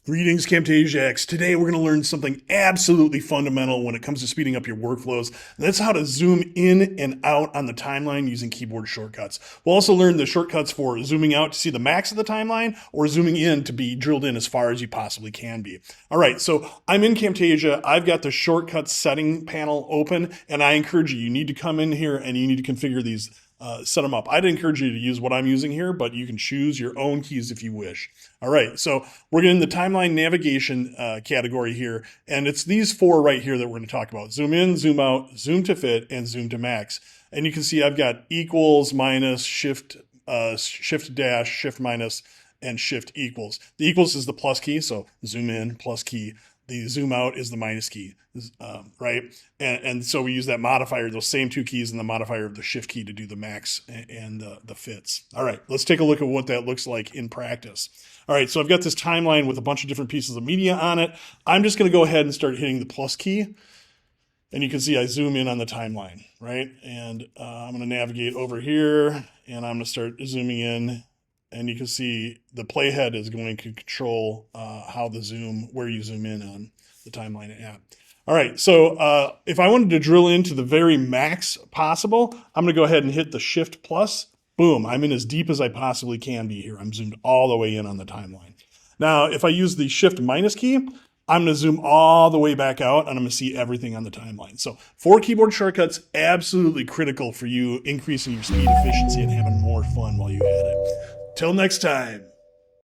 Greetings, Camtasiacs. Today we're going to learn something absolutely fundamental when it comes to speeding up your workflows. And that's how to zoom in and out on the timeline using keyboard shortcuts. We'll also learn the shortcuts for zooming out to see the max of the timeline or zooming in to be drilled in as far as you possibly can be. All right, so I'm in Camtasia. I've got the shortcuts setting panel open, and I encourage you, you need to come in here and you need to configure these. Set them up. I'd encourage you to use what I'm using here, but you can choose your own keys if you wish. All right, so we're getting the timeline navigation category here, and it's these four right here that we're going to talk about. Zoom in, zoom out, zoom to fit, and zoom to max. And you can see I've got equals, minus, shift, shift dash, shift minus, and shift equals. The equals is the plus key, so zoom in, plus key. The zoom out is the minus key, right? And so we use that modifier, those same two keys, and the modifier of the shift key to do the max and the fits. All right, let's take a look at what that looks like in practice. All right, so I've got this timeline with a bunch of different pieces of media on it. I'm just going to go ahead and start hitting the plus key. And you can see I zoom in on the timeline, right? And I'm going to navigate over here, and I'm going to start zooming in. And you can see the playhead is going to control where you zoom in on the timeline app. All right, so if I wanted to drill into the very max possible, I'm going to go ahead and hit the Shift plus. Boom, I'm in as deep as I possibly can be here. I'm zoomed all the way in on the timeline. Now, if I use the Shift minus key, I'm going to zoom all the way back out, and I'm going to see everything on the timeline. So 4 keyboard shortcuts, absolutely critical for you increasing your speed efficiency and having more fun while you edit. Till next time.